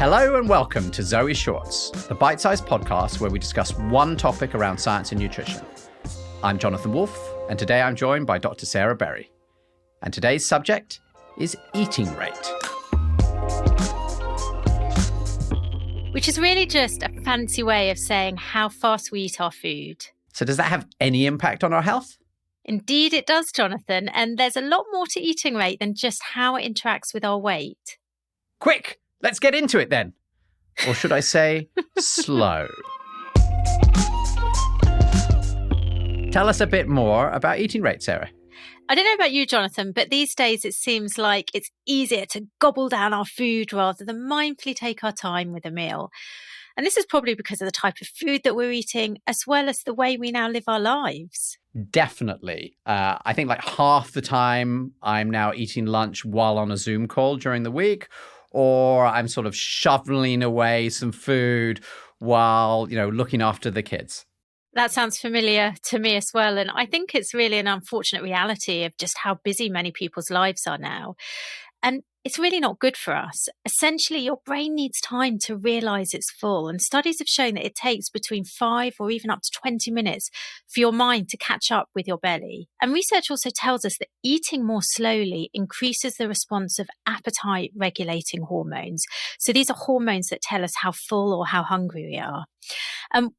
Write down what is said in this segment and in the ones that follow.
Hello and welcome to ZOE Shorts, the bite-sized podcast where we discuss one topic around science and nutrition. I'm Jonathan Wolfe, and today I'm joined by Dr. Sarah Berry. And today's subject is eating rate. Which is really just a fancy way of saying how fast we eat our food. So does that have any impact on our health? Indeed it does, Jonathan, and there's a lot more to eating rate than just how it interacts with our weight. Quick, let's get into it then. Or should I say, slow. Tell us a bit more about eating rate, Sarah. I don't know about you, Jonathan, but these days it seems like it's easier to gobble down our food rather than mindfully take our time with a meal. And this is probably because of the type of food that we're eating, as well as the way we now live our lives. Definitely. I think like half the time I'm now eating lunch while on a Zoom call during the week, or I'm sort of shoveling away some food while, looking after the kids. That sounds familiar to me as well. And I think it's really an unfortunate reality of just how busy many people's lives are now. And it's really not good for us. Essentially, your brain needs time to realize it's full. And studies have shown that it takes between 5 or even up to 20 minutes for your mind to catch up with your belly. And research also tells us that eating more slowly increases the response of appetite regulating hormones. So these are hormones that tell us how full or how hungry we are.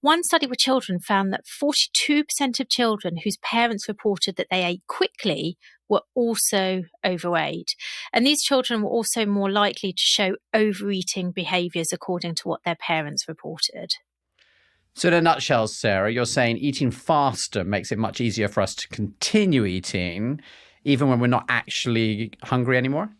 One study with children found that 42% of children whose parents reported that they ate quickly were also overweight. And these children were also more likely to show overeating behaviours according to what their parents reported. So in a nutshell, Sarah, you're saying eating faster makes it much easier for us to continue eating, even when we're not actually hungry anymore?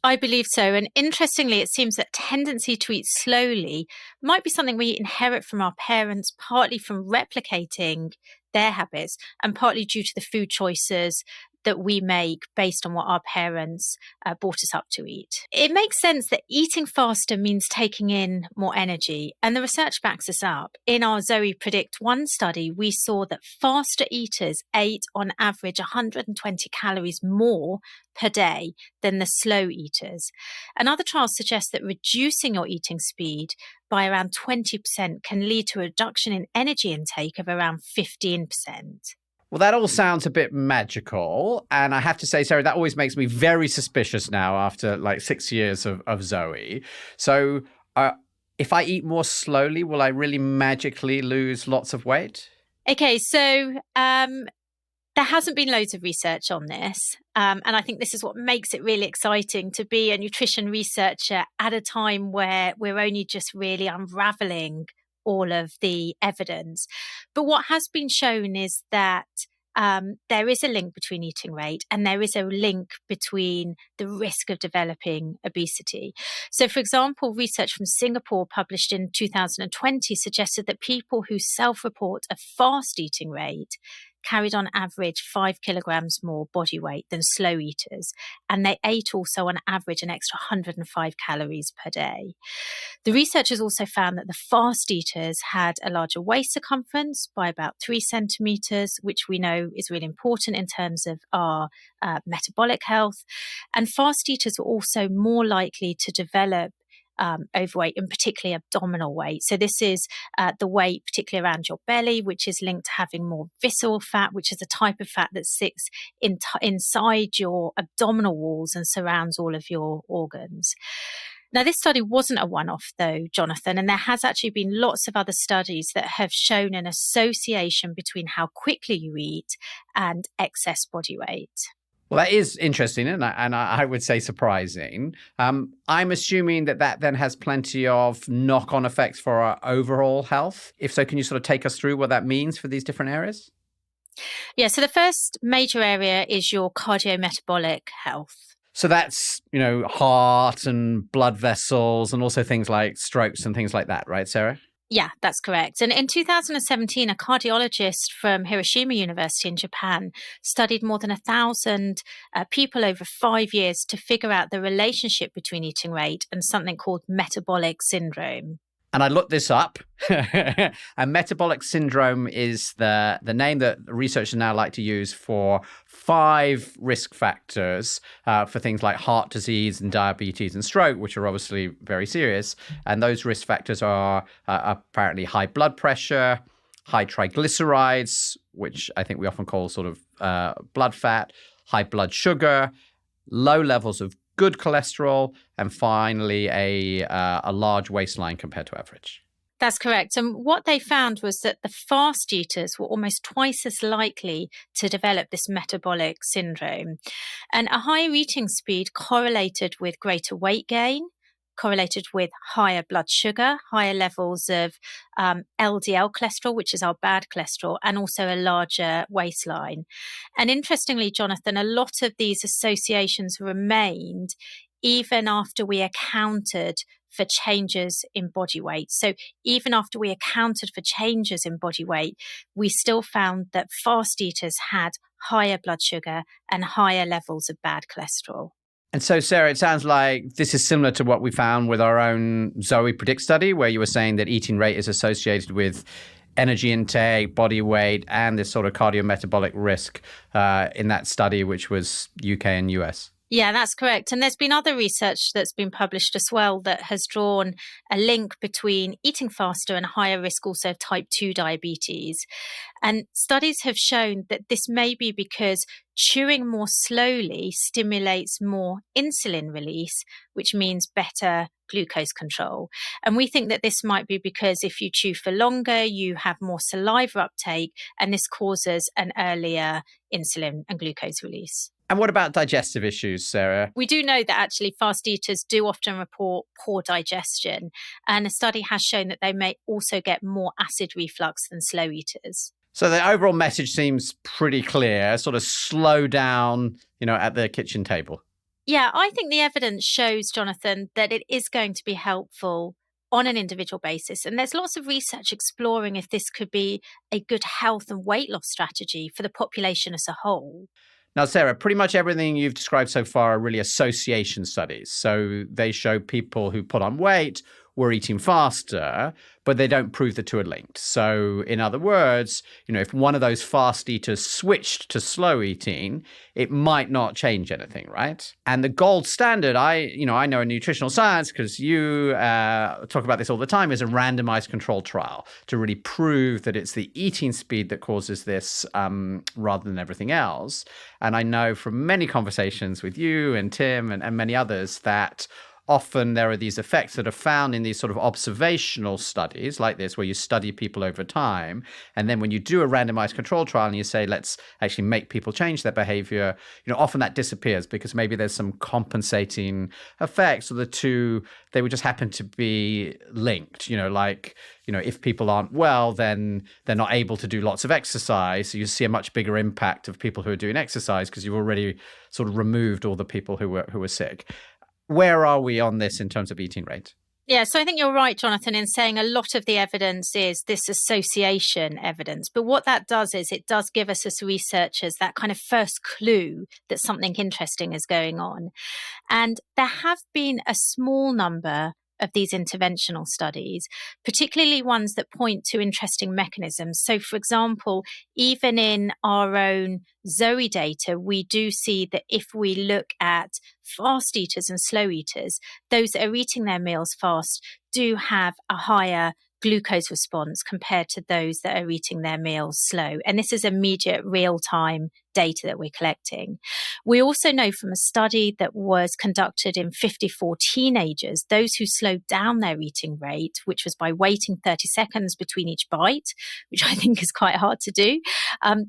I believe so. And interestingly, it seems that tendency to eat slowly might be something we inherit from our parents, partly from replicating their habits and partly due to the food choices that we make based on what our parents brought us up to eat. It makes sense that eating faster means taking in more energy, and the research backs us up. In our ZOE Predict 1 study, we saw that faster eaters ate on average 120 calories more per day than the slow eaters. And other trials suggest that reducing your eating speed by around 20% can lead to a reduction in energy intake of around 15%. Well, that all sounds a bit magical. And I have to say, Sarah, that always makes me very suspicious now after like 6 years of ZOE. So if I eat more slowly, will I really magically lose lots of weight? Okay, so there hasn't been loads of research on this. And I think this is what makes it really exciting to be a nutrition researcher at a time where we're only just really unraveling all of the evidence. But what has been shown is that there is a link between eating rate and there is a link between the risk of developing obesity. So, for example, research from Singapore published in 2020 suggested that people who self-report a fast eating rate carried on average 5 kilograms more body weight than slow eaters. And they ate also on average an extra 105 calories per day. The researchers also found that the fast eaters had a larger waist circumference by about 3 centimeters, which we know is really important in terms of our metabolic health. And fast eaters were also more likely to develop overweight, and particularly abdominal weight. So this is the weight particularly around your belly, which is linked to having more visceral fat, which is a type of fat that sits inside your abdominal walls and surrounds all of your organs. Now, this study wasn't a one-off though, Jonathan, and there has actually been lots of other studies that have shown an association between how quickly you eat and excess body weight. Well, that is interesting, and I would say surprising. I'm assuming that then has plenty of knock-on effects for our overall health. If so, can you sort of take us through what that means for these different areas? Yeah, so the first major area is your cardiometabolic health. So that's, heart and blood vessels and also things like strokes and things like that, right, Sarah? Yeah, that's correct. And in 2017, a cardiologist from Hiroshima University in Japan studied more than 1,000 people over 5 years to figure out the relationship between eating rate and something called metabolic syndrome. And I looked this up, and metabolic syndrome is the name that researchers now like to use for 5 risk factors for things like heart disease and diabetes and stroke, which are obviously very serious. And those risk factors are apparently high blood pressure, high triglycerides, which I think we often call sort of blood fat, high blood sugar, low levels of good cholesterol, and finally a large waistline compared to average. That's correct. And what they found was that the fast eaters were almost twice as likely to develop this metabolic syndrome. And a higher eating speed correlated with greater weight gain, correlated with higher blood sugar, higher levels of LDL cholesterol, which is our bad cholesterol, and also a larger waistline. And interestingly, Jonathan, a lot of these associations remained even after we accounted for changes in body weight. So even after we accounted for changes in body weight, we still found that fast eaters had higher blood sugar and higher levels of bad cholesterol. And so, Sarah, it sounds like this is similar to what we found with our own ZOE Predict study, where you were saying that eating rate is associated with energy intake, body weight, and this sort of cardiometabolic risk in that study, which was UK and US. Yeah, that's correct. And there's been other research that's been published as well that has drawn a link between eating faster and higher risk also of type 2 diabetes. And studies have shown that this may be because chewing more slowly stimulates more insulin release, which means better glucose control. And we think that this might be because if you chew for longer, you have more saliva uptake, and this causes an earlier insulin and glucose release. And what about digestive issues, Sarah? We do know that actually fast eaters do often report poor digestion, and a study has shown that they may also get more acid reflux than slow eaters. So the overall message seems pretty clear, sort of slow down, at the kitchen table. Yeah, I think the evidence shows, Jonathan, that it is going to be helpful on an individual basis. And there's lots of research exploring if this could be a good health and weight loss strategy for the population as a whole. Now, Sarah, pretty much everything you've described so far are really association studies. So they show people who put on weight were eating faster, but they don't prove the two are linked. So in other words, if one of those fast eaters switched to slow eating, it might not change anything, right? And the gold standard, I know in nutritional science, because you talk about this all the time, is a randomized controlled trial to really prove that it's the eating speed that causes this rather than everything else. And I know from many conversations with you and Tim and many others that often there are these effects that are found in these sort of observational studies like this, where you study people over time. And then when you do a randomized control trial and you say, let's actually make people change their behavior, often that disappears because maybe there's some compensating effects, or the two, they would just happen to be linked, if people aren't well, then they're not able to do lots of exercise. So you see a much bigger impact of people who are doing exercise because you've already sort of removed all the people who were sick. Where are we on this in terms of eating rate? Yeah, so I think you're right, Jonathan, in saying a lot of the evidence is this association evidence. But what that does is it does give us as researchers that kind of first clue that something interesting is going on. And there have been a small number of these interventional studies, particularly ones that point to interesting mechanisms. So, for example, even in our own ZOE data, we do see that if we look at fast eaters and slow eaters, those that are eating their meals fast do have a higher glucose response compared to those that are eating their meals slow. And this is immediate real-time data that we're collecting. We also know from a study that was conducted in 54 teenagers, those who slowed down their eating rate, which was by waiting 30 seconds between each bite, which I think is quite hard to do,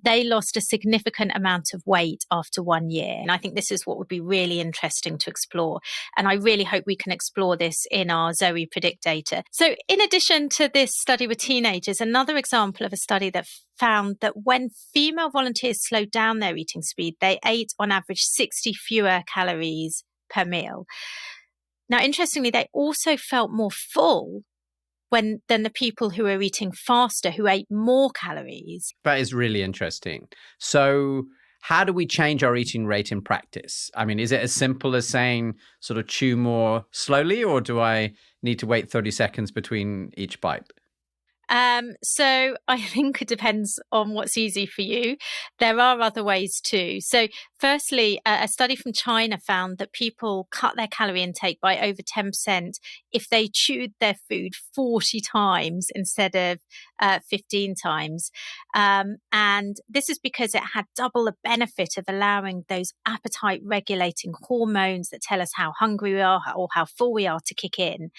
they lost a significant amount of weight after 1 year. And I think this is what would be really interesting to explore. And I really hope we can explore this in our ZOE Predict data. So in addition to this study with teenagers, another example of a study that found that when female volunteers slowed down their eating speed, they ate on average 60 fewer calories per meal. Now, interestingly, they also felt more full than the people who were eating faster, who ate more calories. That is really interesting. So how do we change our eating rate in practice? I mean, is it as simple as saying sort of chew more slowly, or do I need to wait 30 seconds between each bite? So I think it depends on what's easy for you. There are other ways too. So firstly, a study from China found that people cut their calorie intake by over 10% if they chewed their food 40 times instead of 15 times. And this is because it had double the benefit of allowing those appetite regulating hormones that tell us how hungry we are or how full we are to kick in.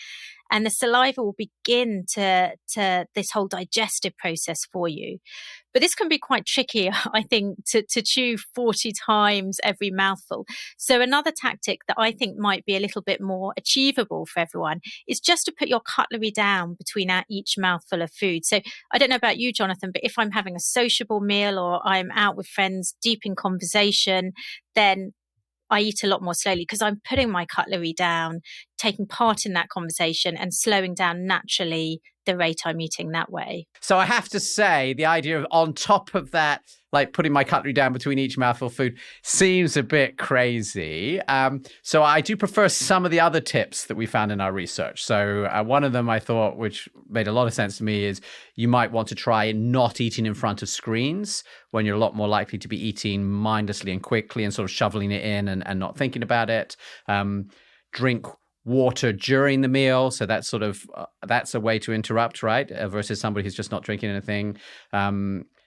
And the saliva will begin to this whole digestive process for you. But this can be quite tricky, I think, to chew 40 times every mouthful. So another tactic that I think might be a little bit more achievable for everyone is just to put your cutlery down between each mouthful of food. So I don't know about you, Jonathan, but if I'm having a sociable meal or I'm out with friends deep in conversation, then I eat a lot more slowly because I'm putting my cutlery down, taking part in that conversation and slowing down naturally the rate I'm eating that way. So I have to say, the idea of on top of that, like putting my cutlery down between each mouthful of food seems a bit crazy. So I do prefer some of the other tips that we found in our research. So one of them I thought, which made a lot of sense to me, is you might want to try not eating in front of screens when you're a lot more likely to be eating mindlessly and quickly and sort of shoveling it in and not thinking about it. Drink water during the meal, so that's sort of that's a way to interrupt, right? Versus somebody who's just not drinking anything.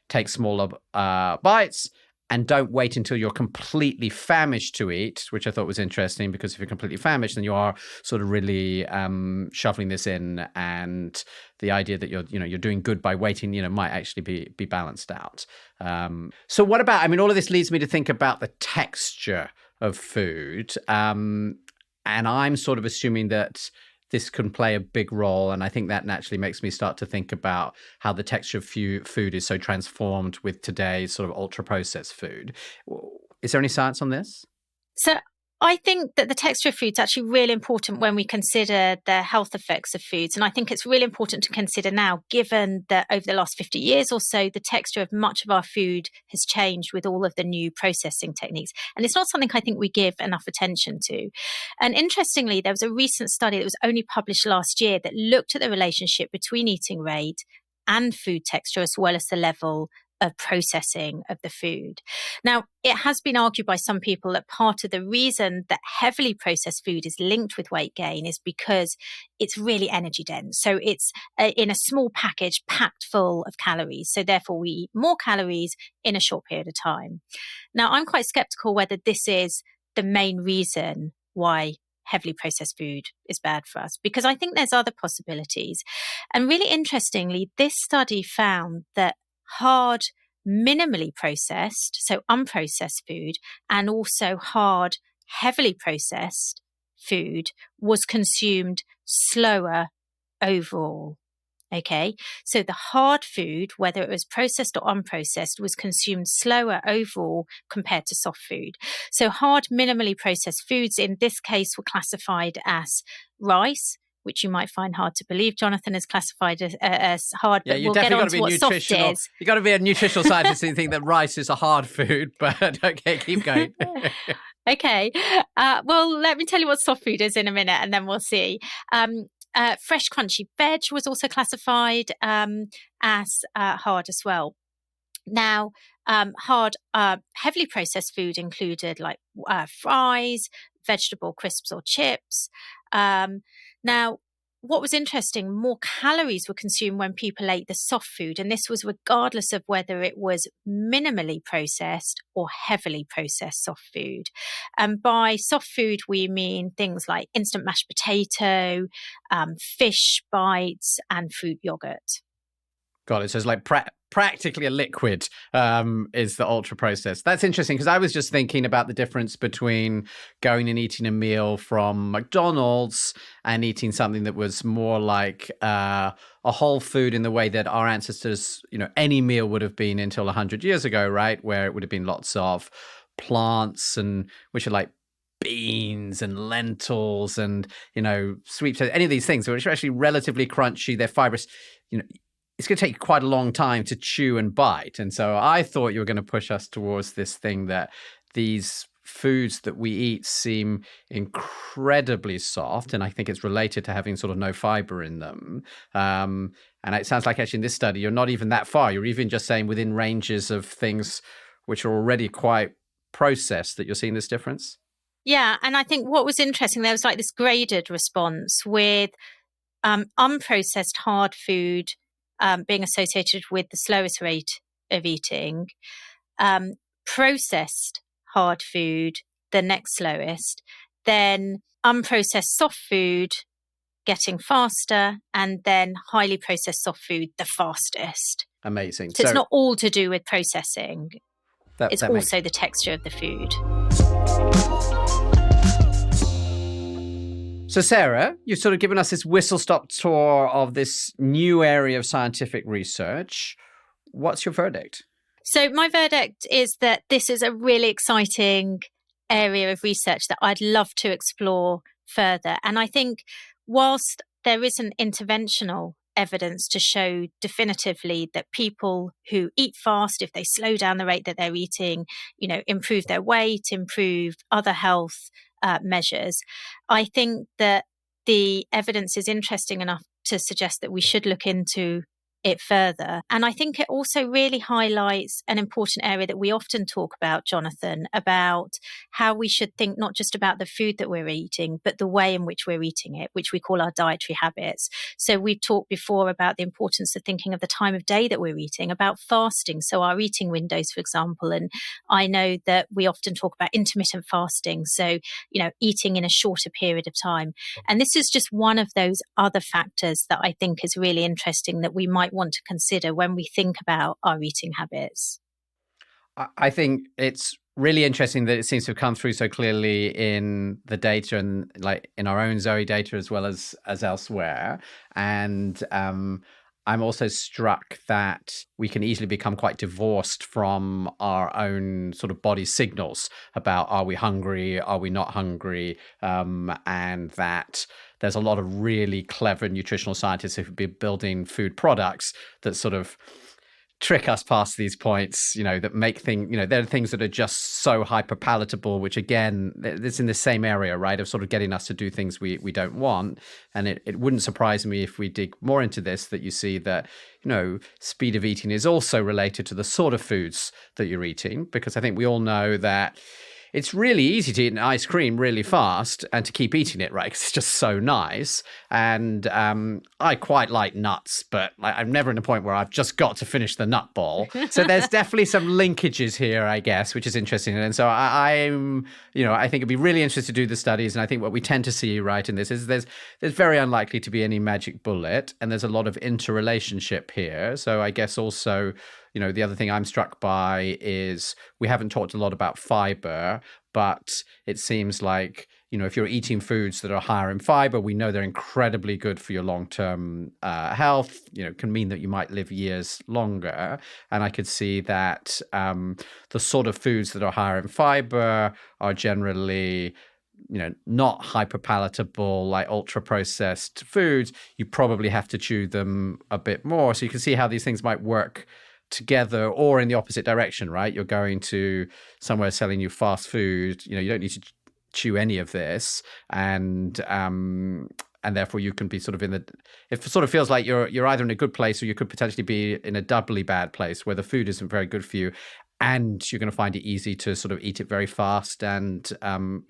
Take smaller bites, and don't wait until you're completely famished to eat, which I thought was interesting, because if you're completely famished, then you are sort of really shoveling this in, and the idea that you're doing good by waiting, might actually be balanced out. So what about? I mean, all of this leads me to think about the texture of food. And I'm sort of assuming that this can play a big role. And I think that naturally makes me start to think about how the texture of food is so transformed with today's sort of ultra-processed food. Is there any science on this? So I think that the texture of food is actually really important when we consider the health effects of foods. And I think it's really important to consider now, given that over the last 50 years or so, the texture of much of our food has changed with all of the new processing techniques. And it's not something I think we give enough attention to. And interestingly, there was a recent study that was only published last year that looked at the relationship between eating rate and food texture, as well as the level of processing of the food. Now, it has been argued by some people that part of the reason that heavily processed food is linked with weight gain is because it's really energy dense. So it's in a small package packed full of calories. So therefore we eat more calories in a short period of time. Now, I'm quite skeptical whether this is the main reason why heavily processed food is bad for us, because I think there's other possibilities. And really interestingly, this study found that hard, minimally processed, so unprocessed food, and also hard, heavily processed food was consumed slower overall. Okay, so the hard food, whether it was processed or unprocessed, was consumed slower overall compared to soft food. So hard, minimally processed foods in this case were classified as rice, which you might find hard to believe, Jonathan, is classified as hard. Yeah, but you we'll definitely get got on to to be what soft nutritional. is. You got to be a nutritional scientist and think that rice is a hard food. But okay, keep going. Okay, well, let me tell you what soft food is in a minute, and then we'll see. Fresh, crunchy veg was also classified as hard as well. Now, hard, heavily processed food included like fries, vegetable crisps or chips. Now, what was interesting, more calories were consumed when people ate the soft food, and this was regardless of whether it was minimally processed or heavily processed soft food. And by soft food, we mean things like instant mashed potato, fish bites, and fruit yogurt. Got it. So it's like practically a liquid is the ultra processed. That's interesting, because I was just thinking about the difference between going and eating a meal from McDonald's and eating something that was more like a whole food in the way that our ancestors, any meal would have been until 100 years ago, right? Where it would have been lots of plants, and which are like beans and lentils and, sweet potatoes, any of these things, which are actually relatively crunchy. They're fibrous, it's going to take quite a long time to chew and bite. And so I thought you were going to push us towards this thing that these foods that we eat seem incredibly soft, and I think it's related to having sort of no fiber in them. And it sounds like actually in this study, you're not even that far. You're even just saying within ranges of things which are already quite processed that you're seeing this difference. Yeah. And I think what was interesting, there was like this graded response with unprocessed hard food being associated with the slowest rate of eating, processed hard food, the next slowest, then unprocessed soft food getting faster, and then highly processed soft food the fastest. Amazing. So it's not all to do with processing. It's that also the texture of the food. So Sarah, you've sort of given us this whistle-stop tour of this new area of scientific research. What's your verdict? So my verdict is that this is a really exciting area of research that I'd love to explore further. And I think whilst there isn't interventional evidence to show definitively that people who eat fast, if they slow down the rate that they're eating, improve their weight, improve other health measures, I think that the evidence is interesting enough to suggest that we should look into it further. And I think it also really highlights an important area that we often talk about, Jonathan, about how we should think not just about the food that we're eating, but the way in which we're eating it, which we call our dietary habits. So we've talked before about the importance of thinking of the time of day that we're eating, about fasting. So our eating windows, for example, and I know that we often talk about intermittent fasting. So, eating in a shorter period of time. And this is just one of those other factors that I think is really interesting that we might want to consider when we think about our eating habits. I think it's really interesting that it seems to have come through so clearly in the data and like in our own ZOE data as well as elsewhere. And I'm also struck that we can easily become quite divorced from our own sort of body signals about are we hungry, are we not hungry, and that there's a lot of really clever nutritional scientists who've been building food products that sort of trick us past these points, that make things, there are things that are just so hyper palatable, which again, it's in the same area, right, of sort of getting us to do things we don't want. And it wouldn't surprise me if we dig more into this, that you see that, speed of eating is also related to the sort of foods that you're eating, because I think we all know that it's really easy to eat an ice cream really fast and to keep eating it, right? Because it's just so nice. And I quite like nuts, but I'm never in a point where I've just got to finish the nut ball. So there's definitely some linkages here, I guess, which is interesting. And so I'm, I think it'd be really interesting to do the studies. And I think what we tend to see, right, in this is there's very unlikely to be any magic bullet. And there's a lot of interrelationship here. So I guess also, the other thing I'm struck by is we haven't talked a lot about fiber, but it seems like, if you're eating foods that are higher in fiber, we know they're incredibly good for your long-term health, can mean that you might live years longer. And I could see that the sort of foods that are higher in fiber are generally not hyper palatable, like ultra processed foods. You probably have to chew them a bit more. So you can see how these things might work together or in the opposite direction, right? You're going to somewhere selling you fast food, you don't need to chew any of this, and therefore you can be sort of it sort of feels like you're either in a good place or you could potentially be in a doubly bad place where the food isn't very good for you and you're going to find it easy to sort of eat it very fast and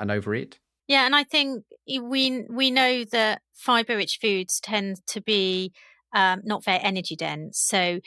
overeat. Yeah, and I think we know that fiber-rich foods tend to be not very energy dense. So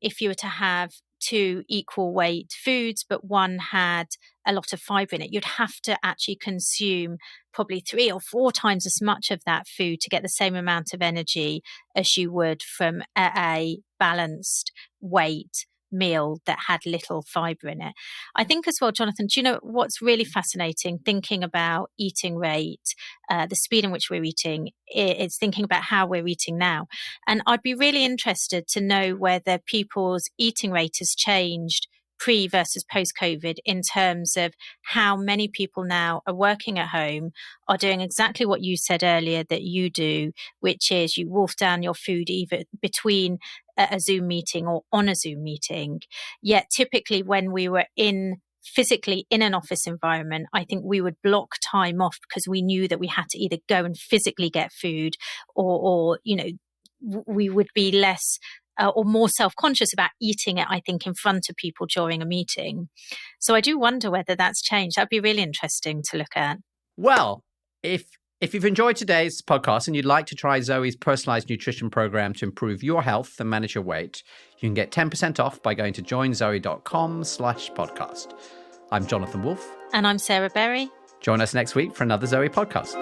if you were to have two equal weight foods, but one had a lot of fiber in it, you'd have to actually consume probably 3 or 4 times as much of that food to get the same amount of energy as you would from a balanced weight meal that had little fiber in it. I think as well, Jonathan, do you know what's really fascinating thinking about eating rate, the speed in which we're eating, is thinking about how we're eating now. And I'd be really interested to know whether people's eating rate has changed pre versus post COVID in terms of how many people now are working at home, are doing exactly what you said earlier that you do, which is you wolf down your food either between at a Zoom meeting or on a Zoom meeting. Yet typically when we were physically in an office environment, I think we would block time off because we knew that we had to either go and physically get food or we would be less or more self-conscious about eating it, I think, in front of people during a meeting. So I do wonder whether that's changed. That'd be really interesting to look at. Well, if you've enjoyed today's podcast and you'd like to try ZOE's personalized nutrition program to improve your health and manage your weight, you can get 10% off by going to joinzoe.com/podcast. I'm Jonathan Wolf. And I'm Sarah Berry. Join us next week for another ZOE podcast.